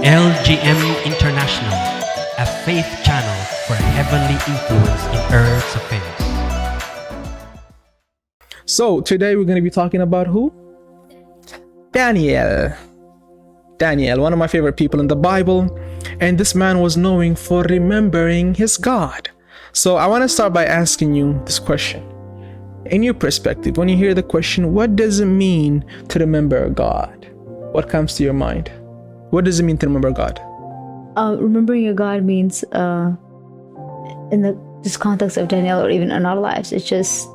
L.G.M International, a faith channel for heavenly influence in Earth's affairs. So today we're going to be talking about who? Daniel. Daniel, one of my favorite people in the Bible, and this man was known for remembering his God. So I want to start by asking you this question. In your perspective, when you hear the question, what does it mean to remember God? What comes to your mind? What does it mean to remember God? Remembering your God means, in this context of Daniel, or even in our lives, it's just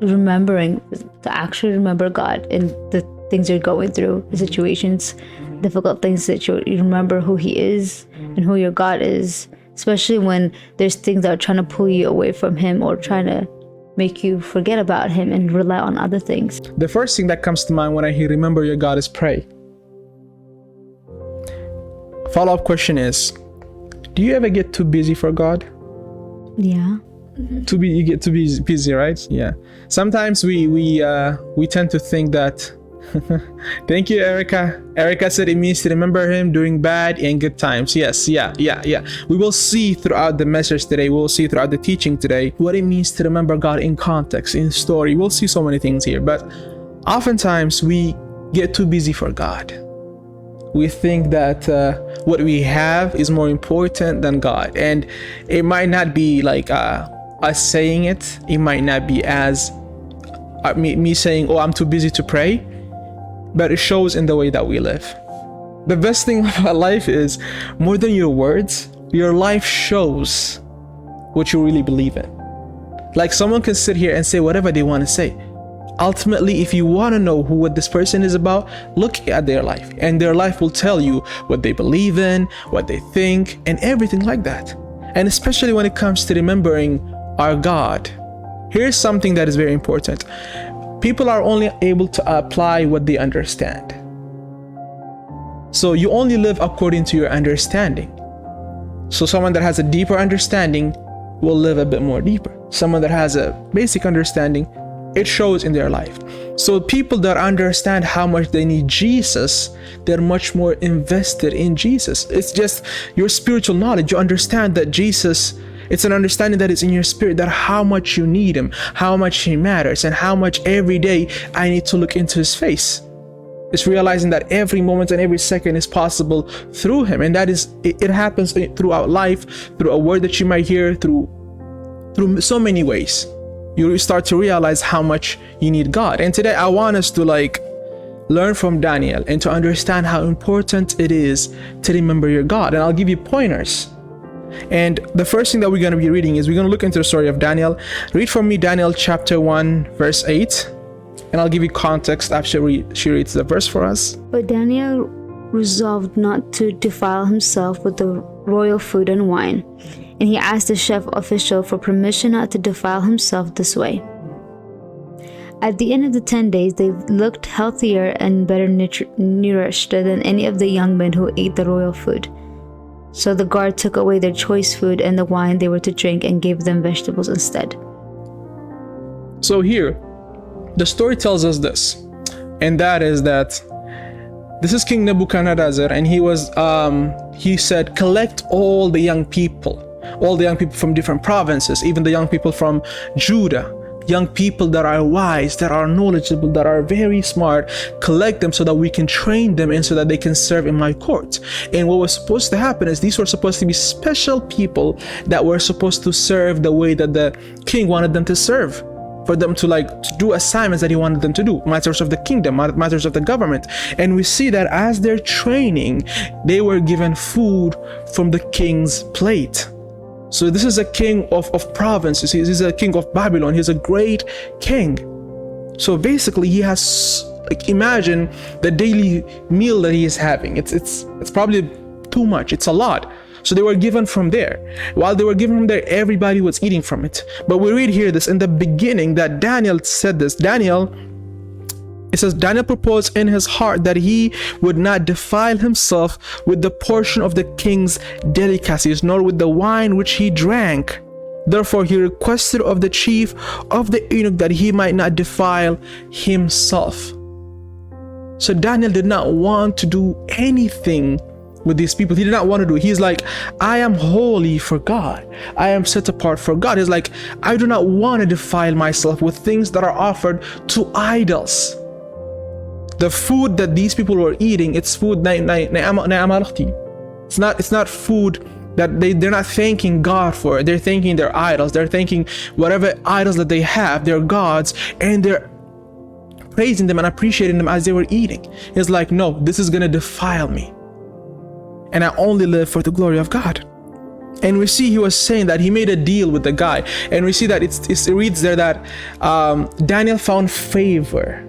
remembering, to actually remember God in the things you're going through, the situations, difficult things, that you remember who He is and who your God is, especially when there's things that are trying to pull you away from Him or trying to make you forget about Him and rely on other things. The first thing that comes to mind when I hear remember your God is pray. Follow-up question is, do you ever get too busy for God? Yeah. You get too busy, right? Yeah. Sometimes we tend to think that thank you, Erica. Erica said it means to remember Him during bad and good times. Yes, yeah. We will see throughout the message today, we'll see throughout the teaching today what it means to remember God in context, in story. We'll see so many things here, but oftentimes we get too busy for God. We think that what we have is more important than God, and it might not be like us saying it. It might not be as me saying, oh, I'm too busy to pray, but it shows in the way that we live. The best thing about life is, more than your words, your life shows what you really believe in. Like, someone can sit here and say whatever they want to say. Ultimately, if you want to know what this person is about, look at their life, and their life will tell you what they believe in, what they think, and everything like that. And especially when it comes to remembering our God, here's something that is very important. People are only able to apply what they understand. So you only live according to your understanding. So someone that has a deeper understanding will live a bit more deeper. Someone that has a basic understanding, it shows in their life. So people that understand how much they need Jesus, they're much more invested in Jesus. It's just your spiritual knowledge. You understand that Jesus, it's an understanding that is in your spirit, that how much you need Him, how much He matters, and how much every day I need to look into His face. It's realizing that every moment and every second is possible through Him. And that is, it happens throughout life, through a word that you might hear, through so many ways. You start to realize how much you need God. And today I want us to learn from Daniel and to understand how important it is to remember your God. And I'll give you pointers. And the first thing that we're going to be reading is we're going to look into the story of Daniel. Read for me Daniel chapter 1 verse 8, and I'll give you context after she reads the verse for us. But Daniel resolved not to defile himself with the royal food and wine, and he asked the chief official for permission not to defile himself this way. At the end of the 10 days, they looked healthier and better nourished than any of the young men who ate the royal food. So the guard took away their choice food and the wine they were to drink and gave them vegetables instead. So here, the story tells us this, and that is that this is King Nebuchadnezzar, and he said, collect all the young people from different provinces, even the young people from Judah, young people that are wise, that are knowledgeable, that are very smart, collect them so that we can train them and so that they can serve in my court. And what was supposed to happen is these were supposed to be special people that were supposed to serve the way that the king wanted them to serve, for them to do assignments that he wanted them to do, matters of the kingdom, matters of the government. And we see that as they're training, they were given food from the king's plate. So this is a king of provinces. He's a king of Babylon. He's a great king. So basically he has, imagine the daily meal that he is having. It's probably too much. It's a lot. So they were given from there. While they were given from there, everybody was eating from it. But we read here this in the beginning that Daniel said this. It says, Daniel proposed in his heart that he would not defile himself with the portion of the king's delicacies, nor with the wine which he drank. Therefore he requested of the chief of the eunuch that he might not defile himself. So Daniel did not want to do anything with these people. He did not want to do it. He's like, I am holy for God. I am set apart for God. He's like, I do not want to defile myself with things that are offered to idols. The food that these people were eating, it's food. It's not food that they're not thanking God for. They're thanking their idols. They're thanking whatever idols that they have, their gods, and they're praising them and appreciating them as they were eating. It's like, no, this is gonna defile me, and I only live for the glory of God. And we see he was saying that he made a deal with the guy, and we see that it reads there that Daniel found favor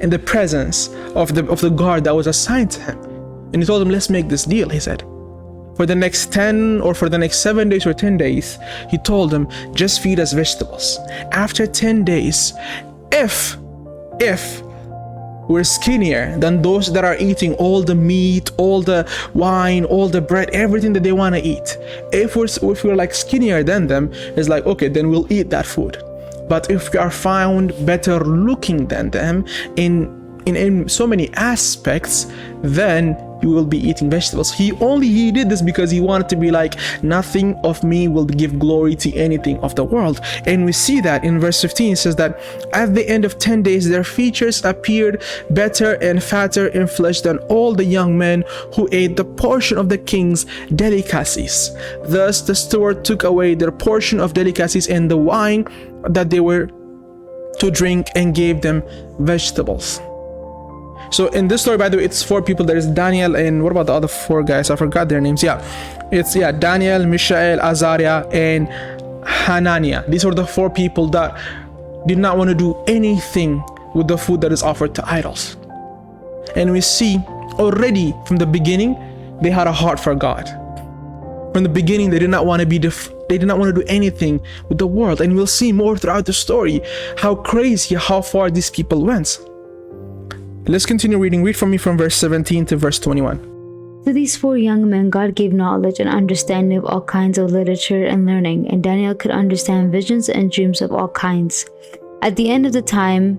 in the presence of the guard that was assigned to him. And he told him, let's make this deal. He said, for the next 10 or for the next 7 days or 10 days, he told him, just feed us vegetables. After 10 days, if we're skinnier than those that are eating all the meat, all the wine, all the bread, everything that they want to eat, if we're like skinnier than them, it's like, okay, then we'll eat that food. But if we are found better looking than them in so many aspects, then you will be eating vegetables. He did this because he wanted to be like, nothing of me will give glory to anything of the world. And we see that in verse 15. It says that at the end of 10 days their features appeared better and fatter in flesh than all the young men who ate the portion of the king's delicacies. Thus the steward took away their portion of delicacies and the wine that they were to drink, and gave them vegetables. So in this story, by the way, it's 4 people. There is Daniel, and what about the other 4 guys? I forgot their names. It's Daniel, Mishael, Azariah, and Hananiah. These were the 4 people that did not want to do anything with the food that is offered to idols. And we see already from the beginning, they had a heart for God. From the beginning, they did not want to do anything with the world. And we'll see more throughout the story how crazy, how far these people went. Let's continue reading. Read from me from verse 17 to verse 21. To these 4 young men, God gave knowledge and understanding of all kinds of literature and learning, and Daniel could understand visions and dreams of all kinds. At the end of the time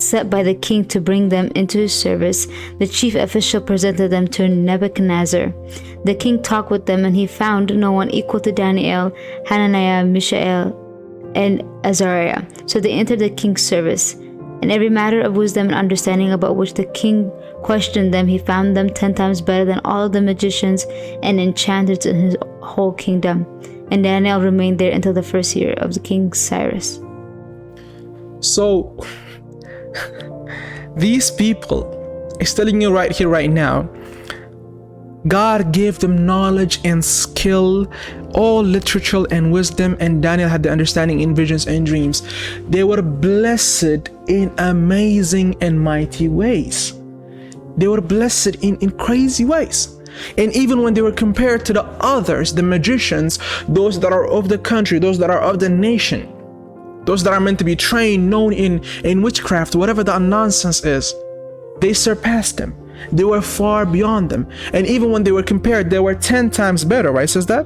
set by the king to bring them into his service, the chief official presented them to Nebuchadnezzar. The king talked with them, and he found no one equal to Daniel, Hananiah, Mishael, and Azariah. So they entered the king's service. In every matter of wisdom and understanding about which the king questioned them, he found them 10 times better than all of the magicians and enchanters in his whole kingdom. And Daniel remained there until the first year of the king Cyrus. So, these people, is telling you right here, right now, God gave them knowledge and skill, all literature and wisdom, and Daniel had the understanding in visions and dreams. They were blessed in amazing and mighty ways. They were blessed in crazy ways. And even when they were compared to the others, the magicians, those that are of the country, those that are of the nation, those that are meant to be trained, known in witchcraft, whatever that nonsense is, they surpassed them. They were far beyond them. And even when they were compared, they were 10 times better, right? It says that?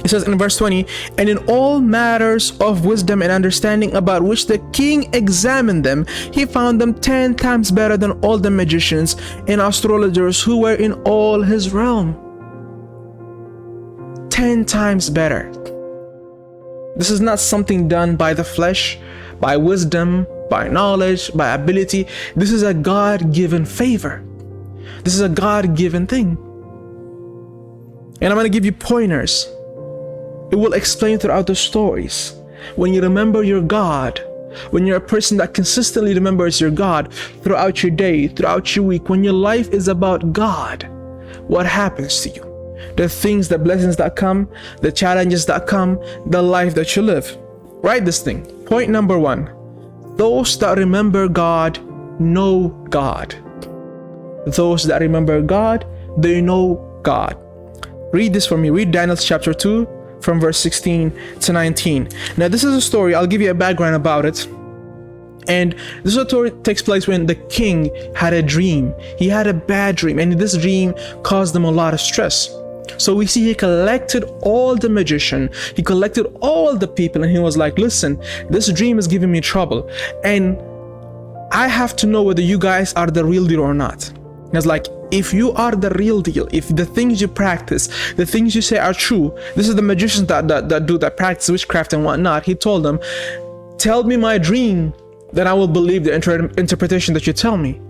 It says in verse 20, and in all matters of wisdom and understanding about which the king examined them, he found them 10 times better than all the magicians and astrologers who were in all his realm. 10 times better. This is not something done by the flesh, by wisdom, by knowledge, by ability. This is a God-given favor. This is a God-given thing. And I'm going to give you pointers. It will explain throughout the stories. When you remember your God, when you're a person that consistently remembers your God throughout your day, throughout your week, when your life is about God, what happens to you? The things, the blessings that come, the challenges that come, the life that you live. Write this thing. Point number 1. Those that remember God know God. Those that remember God, they know God. Read this for me. Read Daniel chapter 2 from verse 16 to 19. Now this is a story. I'll give you a background about it. And this story takes place when the king had a dream. He had a bad dream, and this dream caused him a lot of stress. So we see he collected all the magician, he collected all the people, and he was like, listen, this dream is giving me trouble, and I have to know whether you guys are the real deal or not. It's like, if you are the real deal, if the things you practice, the things you say are true, this is the magicians that practice witchcraft and whatnot. He told them, tell me my dream, then I will believe the interpretation that you tell me.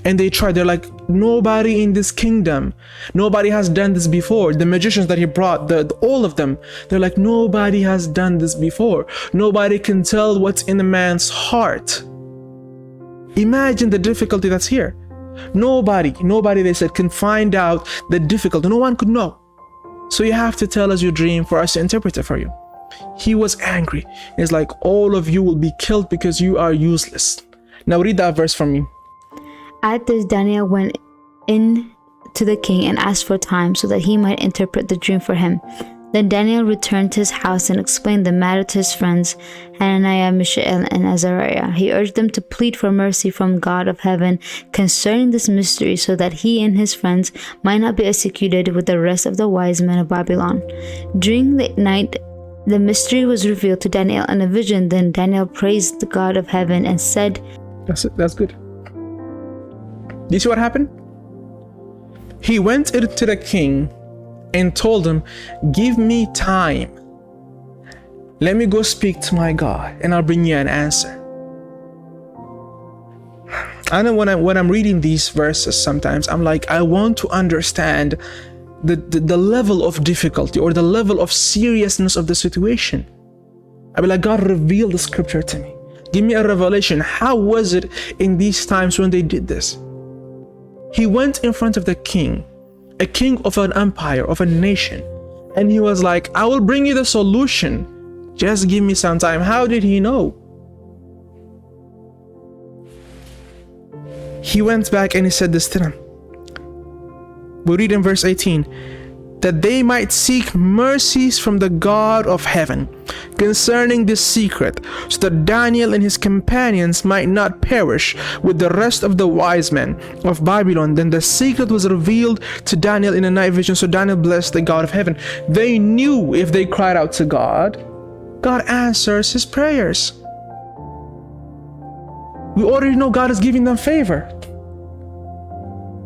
And they tried. They're like, nobody in this kingdom, nobody has done this before. The magicians that he brought, all of them, they're like, nobody has done this before. Nobody can tell what's in a man's heart. Imagine the difficulty that's here. Nobody, they said, can find out the difficulty. No one could know. So you have to tell us your dream for us to interpret it for you. He was angry. It's like, all of you will be killed because you are useless. Now read that verse for me. At this, Daniel went in to the king and asked for time so that he might interpret the dream for him. Then Daniel returned to his house and explained the matter to his friends, Hananiah, Mishael, and Azariah. He urged them to plead for mercy from God of heaven concerning this mystery, so that he and his friends might not be executed with the rest of the wise men of Babylon. During the night, the mystery was revealed to Daniel in a vision. Then Daniel praised the God of heaven and said, That's it. That's good. Do you see what happened? He went into the king and told him, give me time. Let me go speak to my God and I'll bring you an answer. I know when I'm reading these verses, sometimes I'm like, I want to understand the level of difficulty or the level of seriousness of the situation. I'll be like, God, reveal the scripture to me. Give me a revelation. How was it in these times when they did this? He went in front of the king, a king of an empire, of a nation, and he was like, I will bring you the solution. Just give me some time. How did he know? He went back and he said this to them. We read in verse 18, that they might seek mercies from the God of heaven concerning this secret, so that Daniel and his companions might not perish with the rest of the wise men of Babylon. Then the secret was revealed to Daniel in a night vision, so Daniel blessed the God of heaven. They knew if they cried out to God, God answers his prayers. We already know God is giving them favor.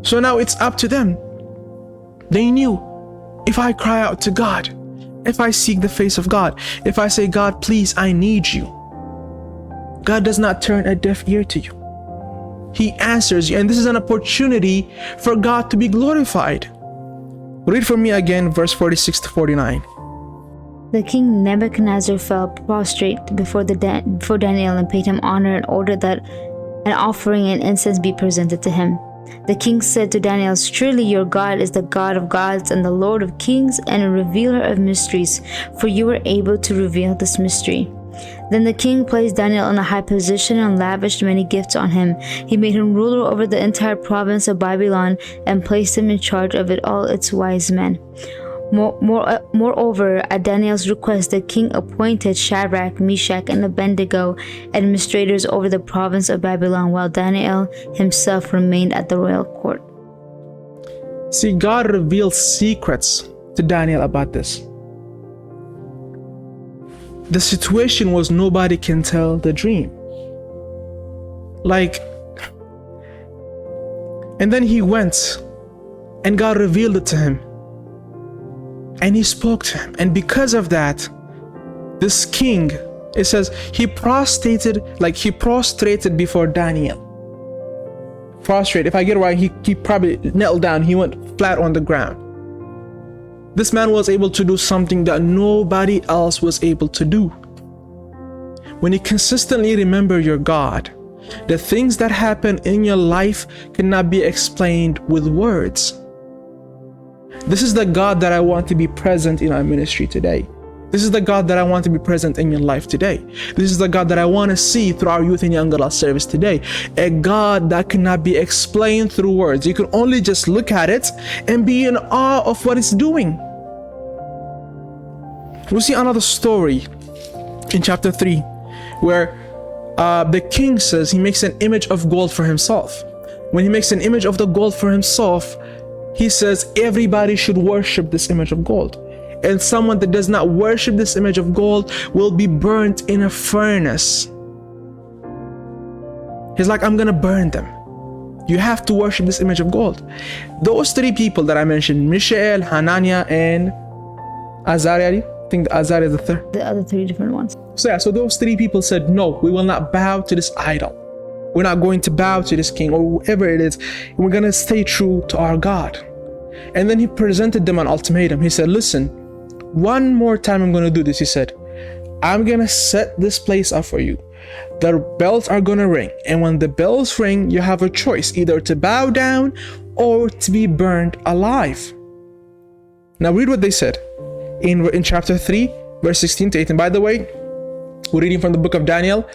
So now it's up to them. They knew, if I cry out to God, if I seek the face of God, if I say, God, please, I need you, God does not turn a deaf ear to you. He answers you, and this is an opportunity for God to be glorified. Read for me again, verse 46 to 49. The king Nebuchadnezzar fell prostrate before Daniel and paid him honor and ordered that an offering and incense be presented to him. The king said to Daniel, surely your God is the God of gods and the Lord of kings and a revealer of mysteries, for you were able to reveal this mystery. Then the king placed Daniel in a high position and lavished many gifts on him. He made him ruler over the entire province of Babylon and placed him in charge of it all its wise men. Moreover, at Daniel's request, the king appointed Shadrach, Meshach, and Abednego administrators over the province of Babylon, while Daniel himself remained at the royal court. See, God revealed secrets to Daniel about this. The situation was nobody can tell the dream. And then he went and God revealed it to him. And he spoke to him. And because of that, this king, it says, he prostrated before Daniel. Prostrate, if I get it right, he probably knelt down. He went flat on the ground. This man was able to do something that nobody else was able to do. When you consistently remember your God, the things that happen in your life cannot be explained with words. This is the God that I want to be present in our ministry today. This is the God that I want to be present in your life today. This is the God that I want to see through our youth and young adult service today. A God that cannot be explained through words. You can only just look at it and be in awe of what it's doing. We see another story in chapter 3 where the king says he makes an image of gold for himself. When he makes an image of the gold for himself, he says everybody should worship this image of gold. And someone that does not worship this image of gold will be burnt in a furnace. He's like, I'm gonna burn them. You have to worship this image of gold. Those three people that I mentioned, Mishael, Hananiah, and Azariah, I think Azariah is the third. The other three different ones. So those three people said, no, we will not bow to this idol. We're not going to bow to this king or whoever it is. We're going to stay true to our God. And then he presented them an ultimatum. He said, listen, one more time I'm going to do this. He said, I'm going to set this place up for you. The bells are going to ring. And when the bells ring, you have a choice, either to bow down or to be burned alive. Now read what they said in chapter 3, verse 16 to 18. By the way, we're reading from the book of Daniel.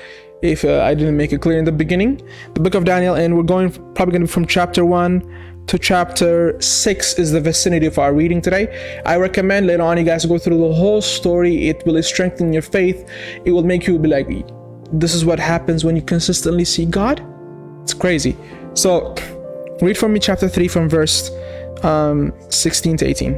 If I didn't make it clear in the beginning, the book of Daniel, and we're probably going to be from chapter 1 to chapter 6 is the vicinity of our reading today. I recommend later on you guys go through the whole story. It will strengthen your faith. It will make you be like, this is what happens when you consistently see God. It's crazy. So read from me chapter 3 from verse 16 to 18.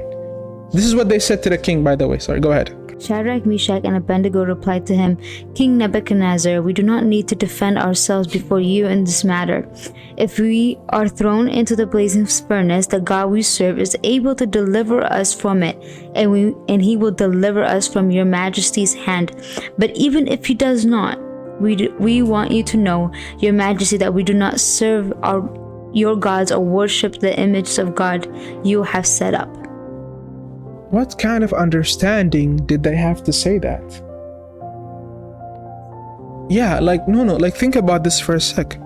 This is what they said to the king, by the way. Sorry, go ahead. Shadrach, Meshach, and Abednego replied to him, King Nebuchadnezzar, we do not need to defend ourselves before you in this matter. If we are thrown into the blazing furnace, the God we serve is able to deliver us from it, and he will deliver us from your majesty's hand. But even if he does not, we want you to know, your majesty, that we do not serve your gods or worship the images of God you have set up. What kind of understanding did they have to say that? Yeah, think about this for a sec.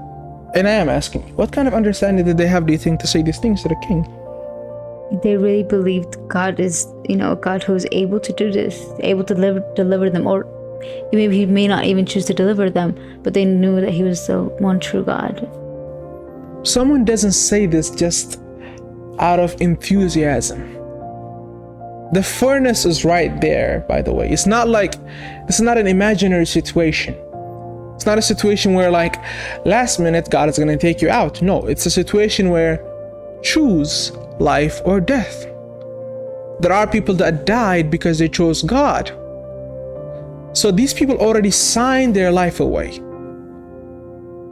And I am asking, what kind of understanding did they have, do you think, to say these things to the king? They really believed God is, a God who is able to do this, able to deliver them, or maybe he may not even choose to deliver them, but they knew that he was the one true God. Someone doesn't say this just out of enthusiasm. The furnace is right there, by the way. It's not an imaginary situation. It's not a situation where last minute God is going to take you out. No, it's a situation where choose life or death. There are people that died because they chose God. So these people already signed their life away.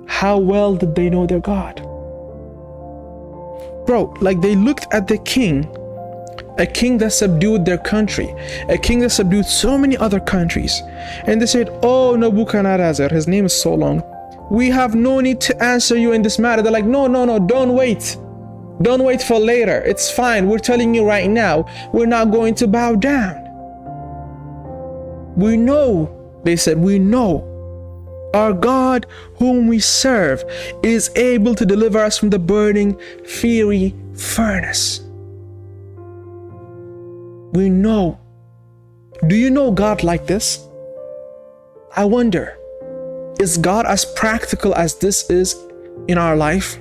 How well did they know their God? Bro, they looked at the king, a king that subdued their country, a king that subdued so many other countries. And they said, oh, Nebuchadnezzar, his name is so long, we have no need to answer you in this matter. They're like, no, don't wait. Don't wait for later. It's fine. We're telling you right now, we're not going to bow down. We know, they said, we know our God whom we serve is able to deliver us from the burning, fiery furnace. We know. Do you know God like this? I wonder, is God as practical as this is in our life?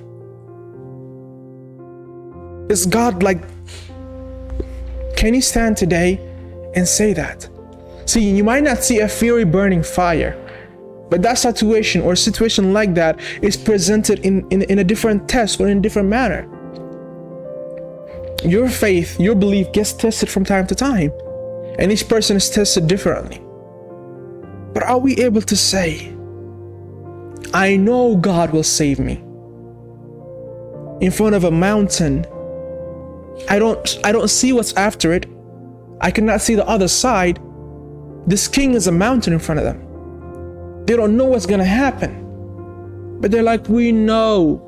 Is God can you stand today and say that? See, you might not see a fiery burning fire, but that situation or situation like that is presented in a different test or in a different manner. Your faith, your belief gets tested from time to time, and each person is tested differently. But are we able to say, I know God will save me? In front of a mountain, I don't see what's after it. I cannot see the other side. This king is a mountain in front of them. They don't know what's gonna happen. But they're like, we know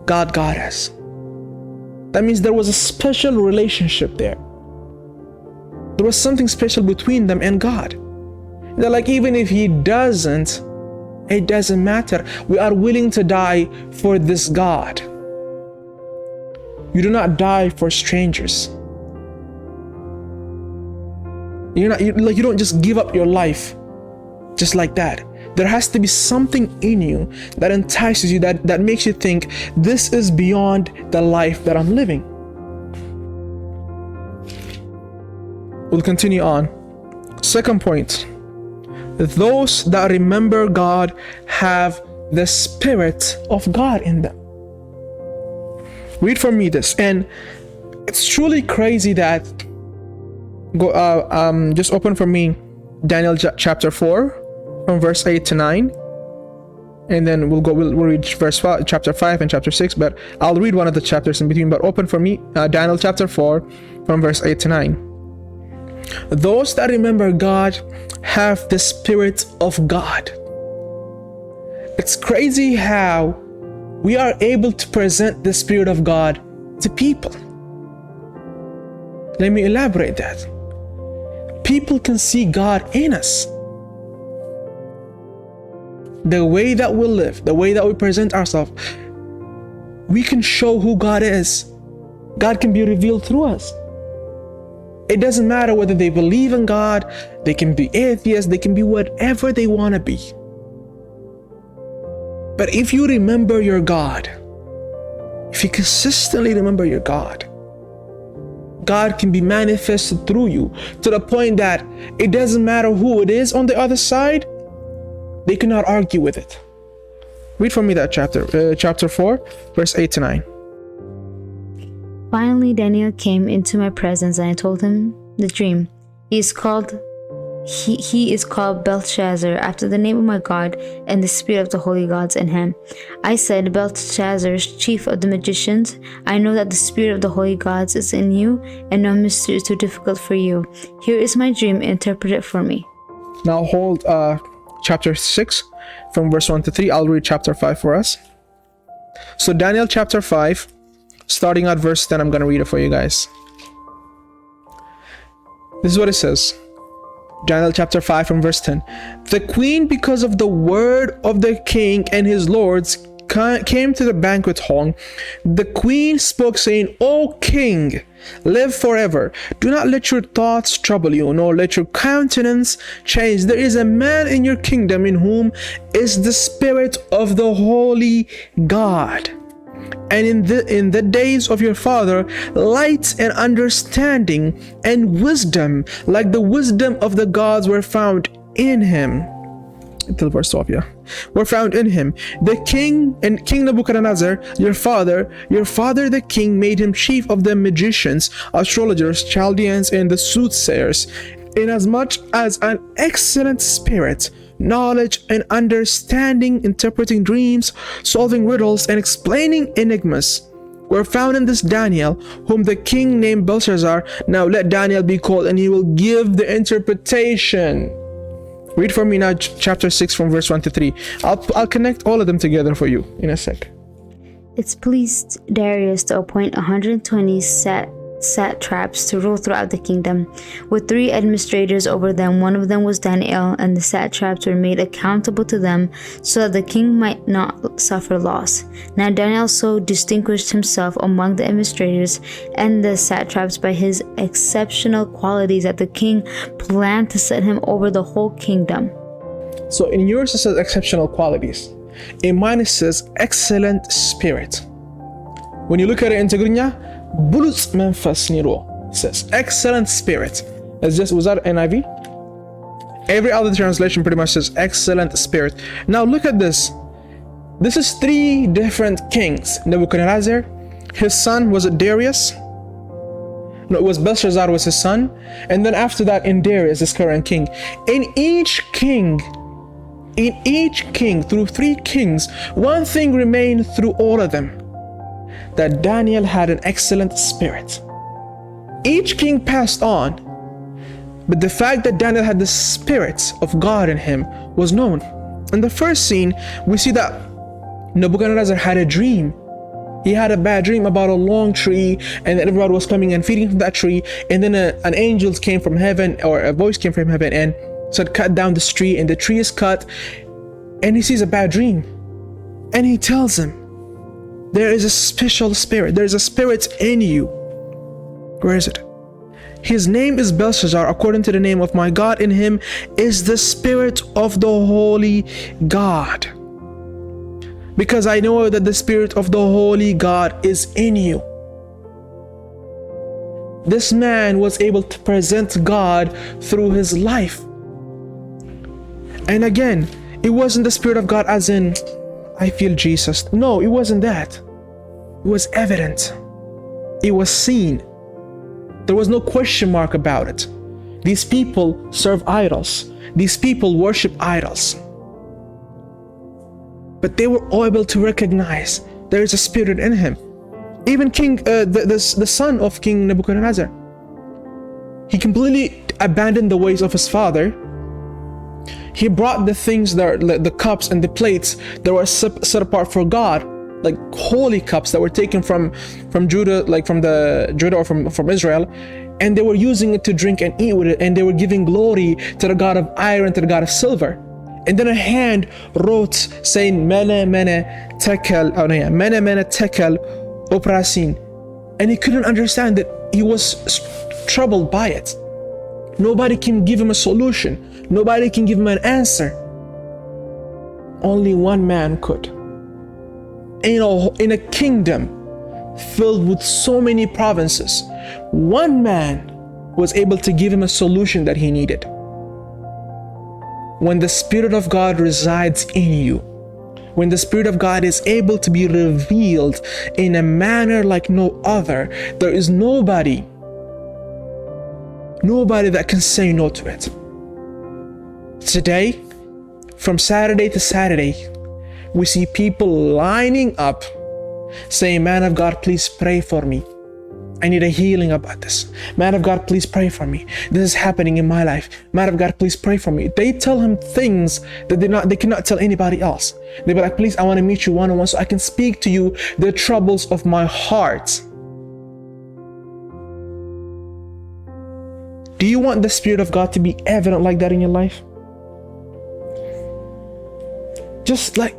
God got us. That means there was a special relationship there. There was something special between them and God. They're like, even if he doesn't, it doesn't matter. We are willing to die for this God. You do not die for strangers. You don't just give up your life just like that. There has to be something in you that entices you, that makes you think this is beyond the life that I'm living. We'll continue on. Second point. Those that remember God have the Spirit of God in them. Read for me this, and it's truly crazy that just open for me Daniel chapter 4 from verse 8 to 9. and then we'll read chapter 5 and chapter 6, but I'll read one of the chapters in between. But open for me Daniel chapter 4 from verse 8 to 9. Those that remember God have the Spirit of God. It's crazy how we are able to present the Spirit of God to people. Let me elaborate that. People can see God in us. The way that we live, the way that we present ourselves, we can show who God is. God can be revealed through us. It doesn't matter whether they believe in God, they can be atheists, they can be whatever they want to be. But if you remember your God, if you consistently remember your God, God can be manifested through you to the point that it doesn't matter who it is on the other side, they cannot argue with it. Read for me that chapter 4, verse 8 to 9. Finally, Daniel came into my presence, and I told him the dream. He is called Belshazzar, after the name of my God, and the spirit of the holy gods in him. I said, Belshazzar, chief of the magicians, I know that the spirit of the holy gods is in you, and no mystery is too difficult for you. Here is my dream, interpret it for me. Now hold chapter 6 from verse 1 to 3. I'll read chapter 5 for us. So Daniel chapter 5, starting at verse 10, I'm going to read it for you guys. This is what it says. Daniel chapter 5 from verse 10. The queen, because of the word of the king and his lords, came to the banquet hall. The queen spoke, saying, O king, live forever. Do not let your thoughts trouble you, nor let your countenance change. There is a man in your kingdom in whom is the spirit of the holy God. And in the days of your father, light and understanding and wisdom, like the wisdom of the gods, were found in him. Until verse 12, were found in him. The king and King Nebuchadnezzar, your father the king, made him chief of the magicians, astrologers, Chaldeans, and the soothsayers, inasmuch as an excellent spirit, knowledge and understanding, interpreting dreams, solving riddles, and explaining enigmas were found in this Daniel, whom the king named Belshazzar. Now let Daniel be called, and he will give the interpretation. Read for me now chapter 6 from verse 1 to 3. I'll connect all of them together for you in a sec. It's pleased Darius to appoint 120 satraps to rule throughout the kingdom, with 3 administrators over them. One of them was Daniel, and the satraps were made accountable to them, so that the king might not suffer loss. Now Daniel so distinguished himself among the administrators and the satraps by his exceptional qualities that the king planned to set him over the whole kingdom. So in yours it says exceptional qualities. In mine it says excellent spirit. When you look at it in Tigrinya, Bulus Memphis Niro says excellent spirit. Was that NIV? Every other translation pretty much says excellent spirit. Now look at this. This is 3 different kings. Nebuchadnezzar, his son was it Darius? No, it was Belshazzar was his son. And then after that in Darius, this current king. In each king, through 3 kings, one thing remained through all of them: that Daniel had an excellent spirit. Each king passed on, but the fact that Daniel had the spirit of God in him was known. In the first scene, we see that Nebuchadnezzar had a dream. He had a bad dream about a long tree, and that everybody was coming and feeding from that tree, and then an angel came from heaven, or a voice came from heaven and said, cut down this tree, and the tree is cut, and he sees a bad dream. And he tells him, there is a special spirit. There is a spirit in you. Where is it? His name is Belshazzar, according to the name of my God. In him is the spirit of the holy God. Because I know that the spirit of the holy God is in you. This man was able to present God through his life. And again, it wasn't the spirit of God as in, I feel Jesus. No, it wasn't that. It was evident. It was seen. There was no question mark about it. These people serve idols. These people worship idols. but they were able to recognize there is a spirit in him. Even the son of King Nebuchadnezzar, he completely abandoned the ways of his father. He brought the things that the cups and the plates that were set apart for God, like holy cups that were taken from Judah, like from the Judah or from Israel, and they were using it to drink and eat with it, and they were giving glory to the god of iron, to the god of silver. And then a hand wrote saying Mene Mene Tekel, Mene Mene Tekel Oprasin, and he couldn't understand that. He was troubled by it. Nobody can give him a solution. Nobody can give him an answer. Only one man could. In a kingdom filled with so many provinces, one man was able to give him a solution that he needed. When the Spirit of God resides in you, when the Spirit of God is able to be revealed in a manner like no other, there is nobody that can say no to it. Today, from Saturday to Saturday, we see people lining up saying, man of God, please pray for me. I need a healing about this. Man of God, please pray for me. This is happening in my life. Man of God, please pray for me. They tell him things that they cannot tell anybody else. They be like, please, I want to meet you one-on-one so I can speak to you the troubles of my heart. Do you want the Spirit of God to be evident like that in your life? Just like,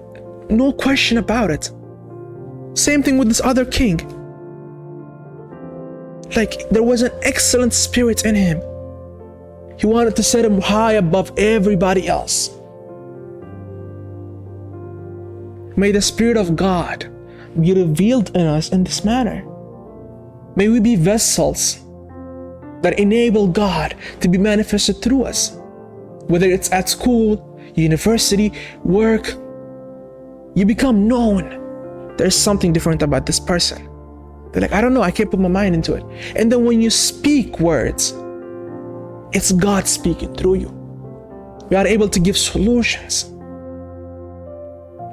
no question about it. Same thing with this other king. Like, there was an excellent spirit in him. He wanted to set him high above everybody else. May the Spirit of God be revealed in us in this manner. May we be vessels that enable God to be manifested through us. Whether it's at school, university, work, you become known. There's something different about this person. They're like, I don't know, I can't put my mind into it. And then when you speak words, it's God speaking through you. We are able to give solutions.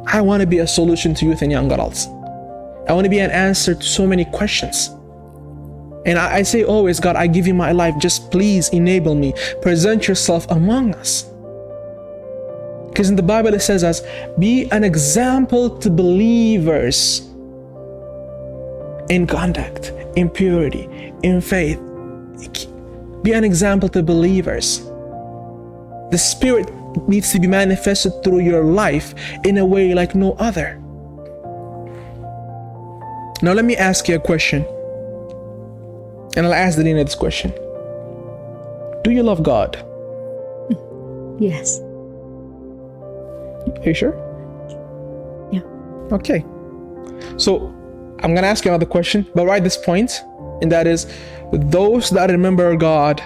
I want to be a solution to youth and young adults. I want to be an answer to so many questions. And I say always, God, I give you my life. Just please enable me. Present yourself among us. Because in the Bible it says us, be an example to believers in conduct, in purity, in faith. Be an example to believers. The Spirit needs to be manifested through your life in a way like no other. Now let me ask you a question. And I'll ask Darina this question. Do you love God? Yes. Are you sure? Yeah. Okay. So I'm going to ask you another question, but right at this point, and that is, those that remember God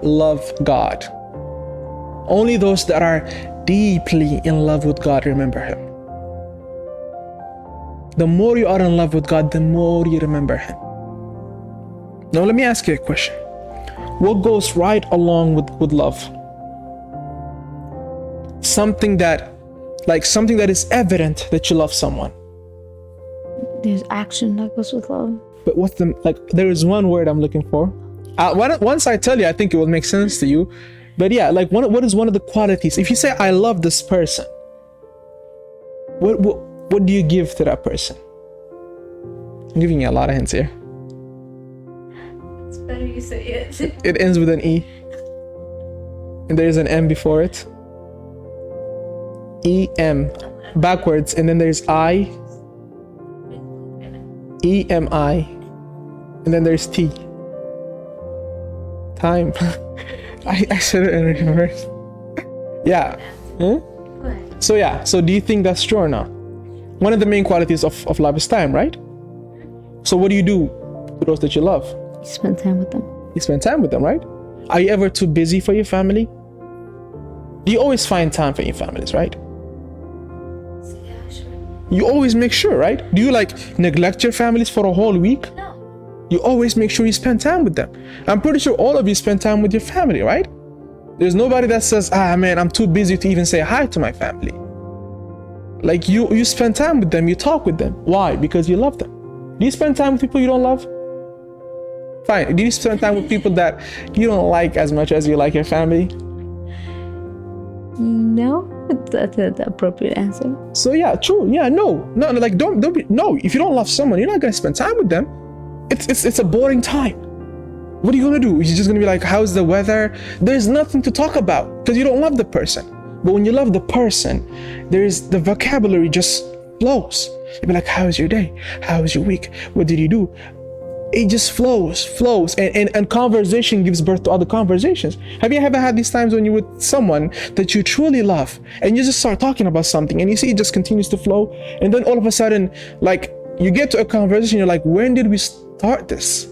love God. Only those that are deeply in love with God remember Him. The more you are in love with God, the more you remember Him. Now let me ask you a question. What goes right along with love? Something that is evident that you love someone. There's action that goes with love. But what's there is one word I'm looking for. Once I tell you, I think it will make sense to you. But yeah, what is one of the qualities? If you say, I love this person, what do you give to that person? I'm giving you a lot of hints here. It's better you say it. It ends with an E. And there's an M before it. E-M. Backwards. And then there's I. E-M-I. And then there's T. Time. I said it in reverse. Yeah. Huh? So do you think that's true or not? One of the main qualities of love is time, right? So what do you do to those that you love? You spend time with them. You spend time with them, right? Are you ever too busy for your family? You always find time for your families, right? Yeah, sure. You always make sure, right? Do you neglect your families for a whole week? No. You always make sure you spend time with them. I'm pretty sure all of you spend time with your family, right? There's nobody that says, man, I'm too busy to even say hi to my family. Like you spend time with them, you talk with them. Why? Because you love them. Do you spend time with people you don't love? Fine. Do you spend time with people that you don't like as much as you like your family? No, that's the appropriate answer. So yeah, true. Yeah, no, like don't be, no. If you don't love someone, you're not gonna spend time with them. It's a boring time. What are you gonna do? You're just gonna be like, how's the weather? There's nothing to talk about because you don't love the person. But when you love the person, there's the vocabulary just flows. You'll be like, how's your day? How's your week? What did you do? It just flows, and conversation gives birth to other conversations. Have you ever had these times when you're with someone that you truly love and you just start talking about something and you see it just continues to flow, and then all of a sudden, like, you get to a conversation, you're like, when did we start this?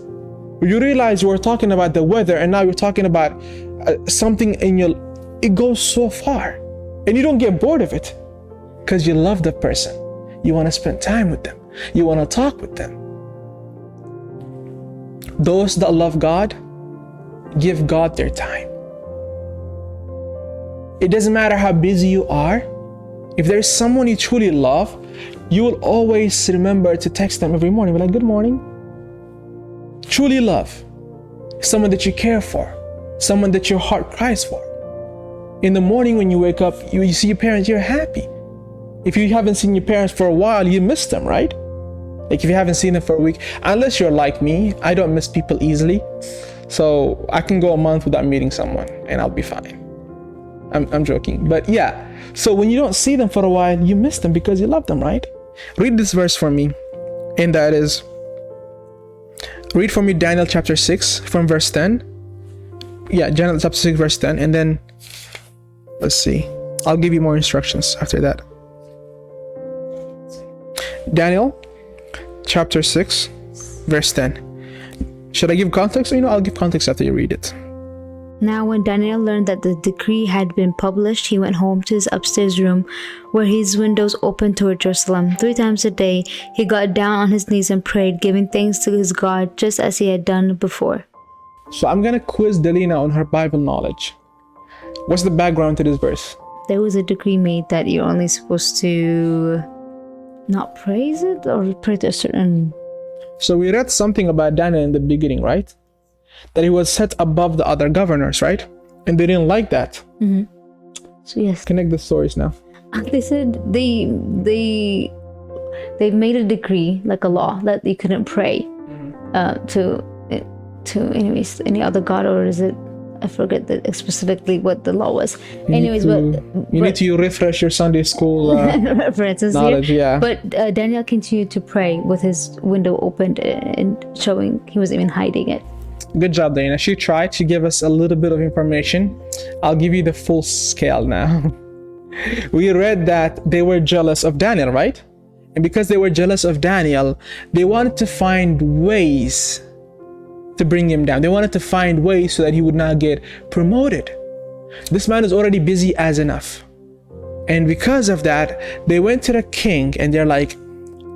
You realize you were talking about the weather and now you're talking about something in your, it goes so far and you don't get bored of it because you love the person. You want to spend time with them. You want to talk with them. Those that love God, give God their time. It doesn't matter how busy you are. If there's someone you truly love, you will always remember to text them every morning. Be like, good morning. Truly love. Someone that you care for. Someone that your heart cries for. In the morning when you wake up, you see your parents, you're happy. If you haven't seen your parents for a while, you miss them, right? Like if you haven't seen them for a week, unless you're like me, I don't miss people easily. So I can go a month without meeting someone and I'll be fine. I'm joking, but yeah. So when you don't see them for a while, you miss them because you love them, right? Read this verse for me. And that is, read for me Daniel chapter 6 from verse 10. Yeah, Daniel chapter 6 verse 10. And then, let's see. I'll give you more instructions after that. Daniel chapter 6 verse 10. Should I give context? I'll give context after you read it. Now when Daniel learned that the decree had been published, he went home to his upstairs room where his windows opened toward Jerusalem. 3 times a day he got down on his knees and prayed, giving thanks to his God just as he had done before. So I'm gonna quiz Delina on her Bible knowledge. What's the background to this verse? There was a decree made that you're only supposed to not praise it or pray to a certain... So we read something about Daniel in the beginning, right? That he was set above the other governors, right? And they didn't like that. Mm-hmm. So yes. Connect the stories now. They said they made a decree, like a law, that you couldn't pray to anyways any other god, or is it? I forget specifically what the law was. You need to refresh your Sunday school references knowledge. Here. Yeah. But Daniel continued to pray with his window opened and showing he wasn't even hiding it. Good job, Dana. She tried to give us a little bit of information. I'll give you the full scale now. We read that they were jealous of Daniel, right? And because they were jealous of Daniel, they wanted to find ways to bring him down. They wanted to find ways so that he would not get promoted. This man is already busy as enough. And because of that, they went to the king and they're like,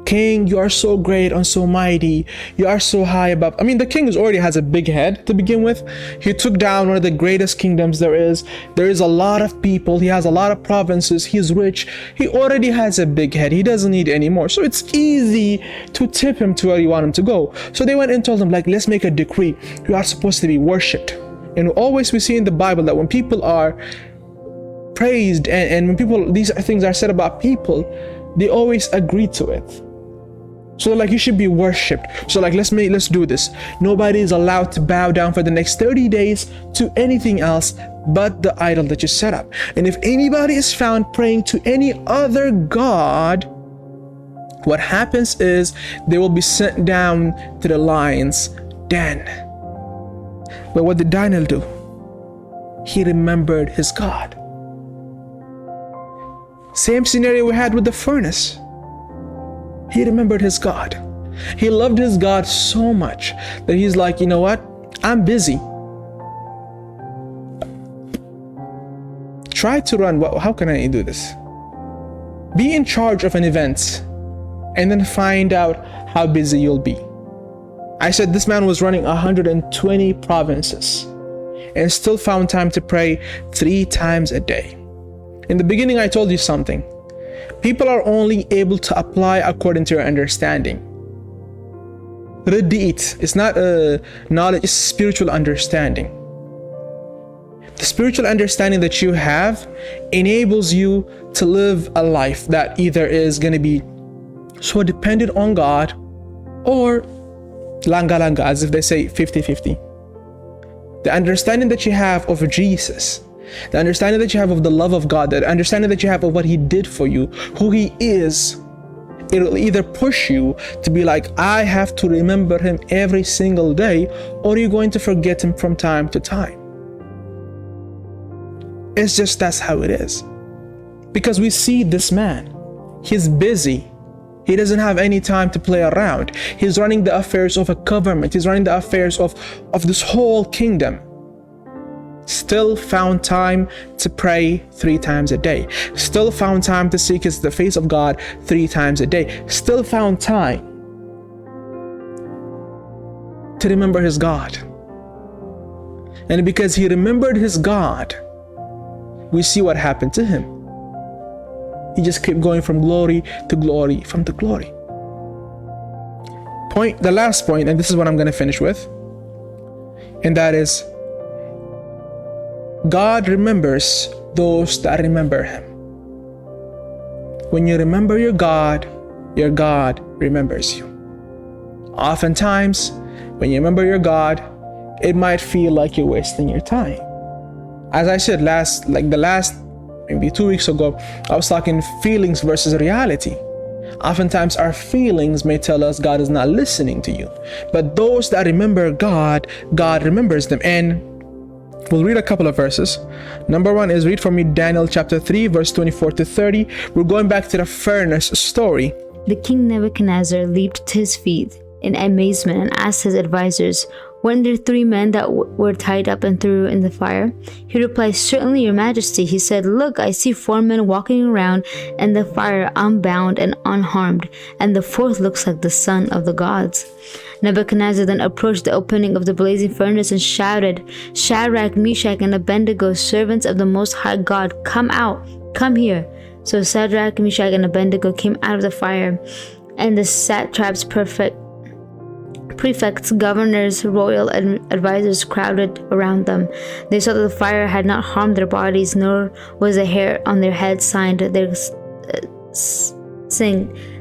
King, you are so great and so mighty. You are so high above. I mean, the king already has a big head to begin with. He took down one of the greatest kingdoms there is. There is a lot of people. He has a lot of provinces. He's rich. He already has a big head. He doesn't need any more. So it's easy to tip him to where you want him to go. So they went and told him, like, let's make a decree. You are supposed to be worshipped. And always we see in the Bible that when people are praised and when these things are said about people, they always agree to it. So like, you should be worshipped. So like, let's do this. Nobody is allowed to bow down for the next 30 days to anything else but the idol that you set up. And if anybody is found praying to any other god, what happens is they will be sent down to the lion's den. But what did Daniel do? He remembered his God. Same scenario we had with the furnace. He remembered his God. He loved his God so much that he's like, you know what? I'm busy. Try to run. How can I do this? Be in charge of an event and then find out how busy you'll be. I said this man was running 120 provinces and still found time to pray 3 times a day. In the beginning, I told you something. People are only able to apply according to your understanding. Riddi'it, it's not a knowledge, it's spiritual understanding. The spiritual understanding that you have enables you to live a life that either is going to be so dependent on God or langa langa, as if they say 50-50. The understanding that you have of Jesus, the understanding that you have of the love of God, the understanding that you have of what He did for you, who He is, it'll either push you to be like, I have to remember Him every single day, or you're going to forget Him from time to time. It's just, that's how it is. Because we see this man, he's busy. He doesn't have any time to play around. He's running the affairs of a government. He's running the affairs of this whole kingdom. Still found time to pray 3 times a day. Still found time to seek the face of God 3 times a day. Still found time to remember his God. And because he remembered his God, we see what happened to him. He just kept going from glory to glory, from the glory. The last point, and this is what I'm going to finish with, and that is, God remembers those that remember Him. When you remember your God remembers you. Oftentimes, when you remember your God, it might feel like you're wasting your time. As I said maybe 2 weeks ago, I was talking feelings versus reality. Oftentimes our feelings may tell us God is not listening to you. But those that remember God, God remembers them. And we'll read a couple of verses. Number 1 is, read for me Daniel chapter 3, verse 24 to 30. We're going back to the furnace story. The king Nebuchadnezzar leaped to his feet in amazement and asked his advisors, "Weren't there 3 men that were tied up and threw in the fire?" He replied, "Certainly, your majesty." He said, "Look, I see 4 men walking around in the fire unbound and unharmed, and the 4th looks like the son of the gods." Nebuchadnezzar then approached the opening of the blazing furnace and shouted, "Shadrach, Meshach, and Abednego, servants of the Most High God, come out, come here." So Shadrach, Meshach, and Abednego came out of the fire, and the satraps, prefects, governors, royal advisors crowded around them. They saw that the fire had not harmed their bodies, nor was a hair on their heads signed.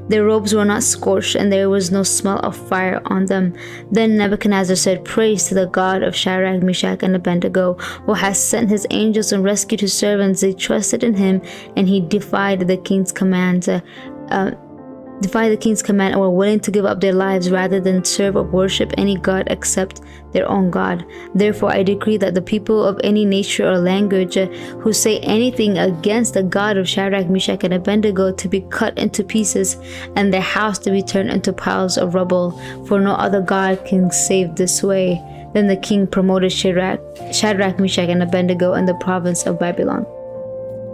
Their robes were not scorched, and there was no smell of fire on them. Then Nebuchadnezzar said, "Praise to the God of Shadrach, Meshach, and Abednego, who has sent his angels and rescued his servants. They trusted in him, and he defied the king's command and were willing to give up their lives rather than serve or worship any god except their own God. Therefore I decree that the people of any nature or language who say anything against the God of Shadrach, Meshach, and Abednego to be cut into pieces, and their house to be turned into piles of rubble, for no other God can save this way." Then the king promoted Shadrach, Meshach, and Abednego in the province of Babylon.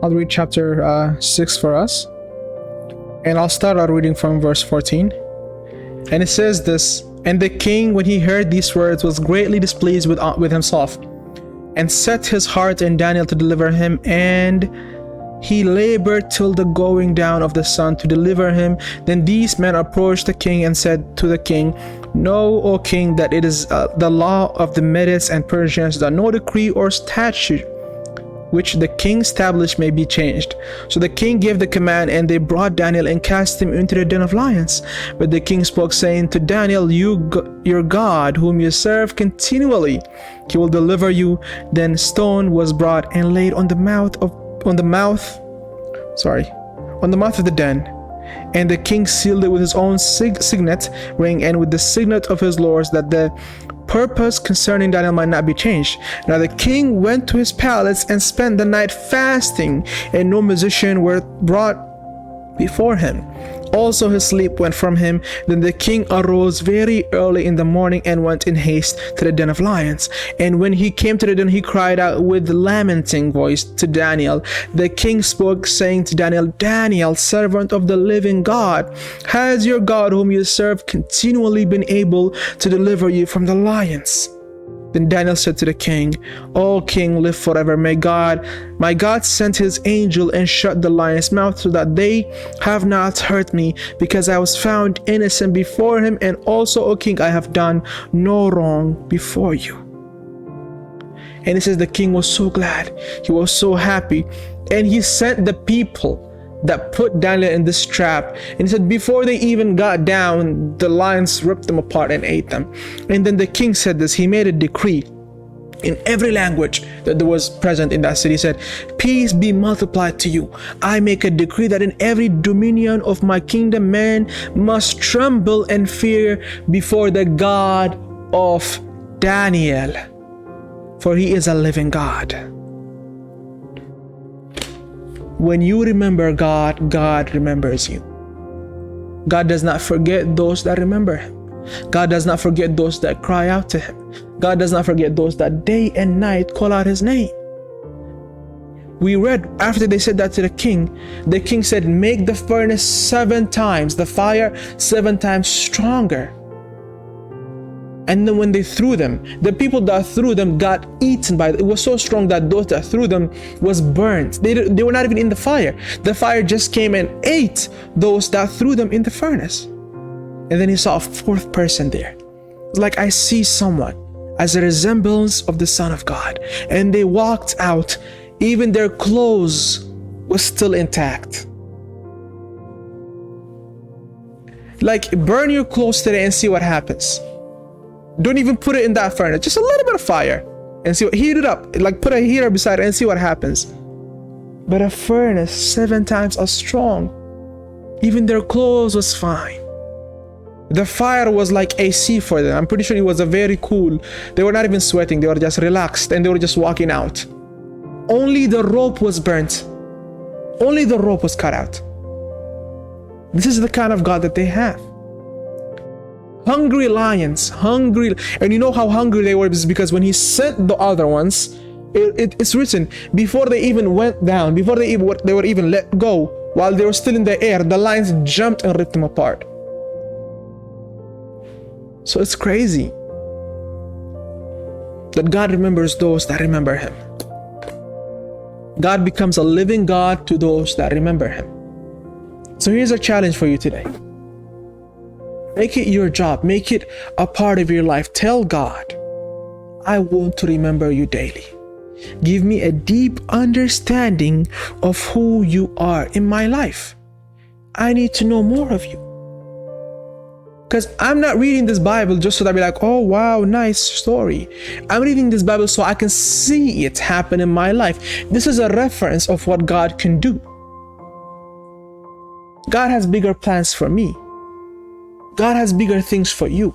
I'll read chapter 6 for us. And I'll start out reading from verse 14. And it says this, "And the king, when he heard these words, was greatly displeased with himself, and set his heart in Daniel to deliver him. And he labored till the going down of the sun to deliver him. Then these men approached the king and said to the king, 'Know, O king, that it is the law of the Medes and Persians that no decree or statute which the king established may be changed.' So the king gave the command, and they brought Daniel and cast him into the den of lions. But the king spoke, saying to Daniel, your God, whom you serve continually, he will deliver you." Then stone was brought and laid on the mouth of the den. And the king sealed it with his own signet ring and with the signet of his lords, that the purpose concerning Daniel might not be changed. Now the king went to his palace and spent the night fasting, and no musician were brought before him. Also his sleep went from him. Then the king arose very early in the morning and went in haste to the den of lions. And when he came to the den, he cried out with lamenting voice to Daniel. The king spoke, saying to Daniel, "Daniel, servant of the living God, has your God, whom you serve, continually been able to deliver you from the lions?" Then Daniel said to the king, O king, live forever. My God sent his angel and shut the lion's mouth so that they have not hurt me, because I was found innocent before him. And also, O king, I have done no wrong before you. And it says the king was so glad. He was so happy. And he sent the people that put Daniel in this trap. And he said before they even got down, the lions ripped them apart and ate them. And then the king said this. He made a decree in every language that there was present in that city. He said, peace be multiplied to you. I make a decree that in every dominion of my kingdom, man must tremble and fear before the God of Daniel, for he is a living God. When you remember God, God remembers you. God does not forget those that remember him. God does not forget those that cry out to him. God does not forget those that day and night call out his name. We read after they said that to the king said, make the furnace 7 times, the fire 7 times stronger. And then when they threw them, the people that threw them got eaten by it. It was so strong that those that threw them was burnt. They were not even in the fire. The fire just came and ate those that threw them in the furnace. And then he saw a 4th person there. It's like, I see someone as a resemblance of the Son of God. And they walked out. Even their clothes was still intact. Like, burn your clothes today and see what happens. Don't even put it in that furnace. Just a little bit of fire and see what, heat it up. Like, put a heater beside it and see what happens. But a furnace 7 times as strong. Even their clothes was fine. The fire was like AC for them. I'm pretty sure it was a very cool. They were not even sweating. They were just relaxed and they were just walking out. Only the rope was burnt. Only the rope was cut out. This is the kind of God that they have. Hungry lions, hungry. And you know how hungry they were? Is because when he sent the other ones, it's written, before they even went down, before they were even let go, while they were still in the air, the lions jumped and ripped them apart. So it's crazy that God remembers those that remember him. God becomes a living God to those that remember him. So here's a challenge for you today. Make it your job. Make it a part of your life. Tell God, I want to remember you daily. Give me a deep understanding of who you are in my life. I need to know more of you. Because I'm not reading this Bible just so that I'll be like, oh, wow, nice story. I'm reading this Bible so I can see it happen in my life. This is a reference of what God can do. God has bigger plans for me. God has bigger things for you.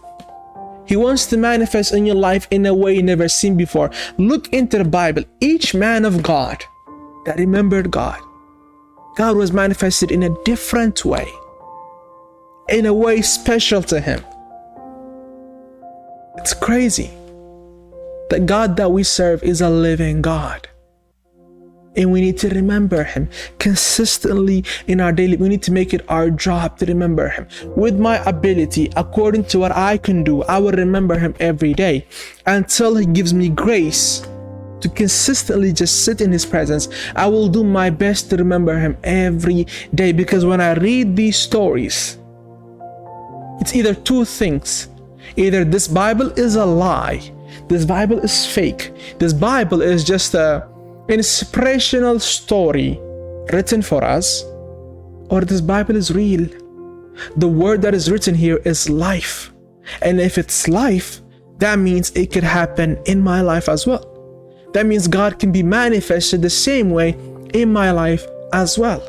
He wants to manifest in your life in a way never seen before. Look into the Bible. Each man of God that remembered God, God was manifested in a different way, in a way special to him. It's crazy. The God that we serve is a living God. And we need to remember him consistently in our daily. We need to make it our job to remember him. With my ability, according to what I can do, I will remember him every day until he gives me grace to consistently just sit in his presence. I will do my best to remember him every day, because when I read these stories, it's either 2 things. Either this Bible is a lie, this Bible is fake, this Bible is just a inspirational story written for us, or this Bible is real. The word that is written here is life. And if it's life, that means it could happen in my life as well. That means God can be manifested the same way in my life as well.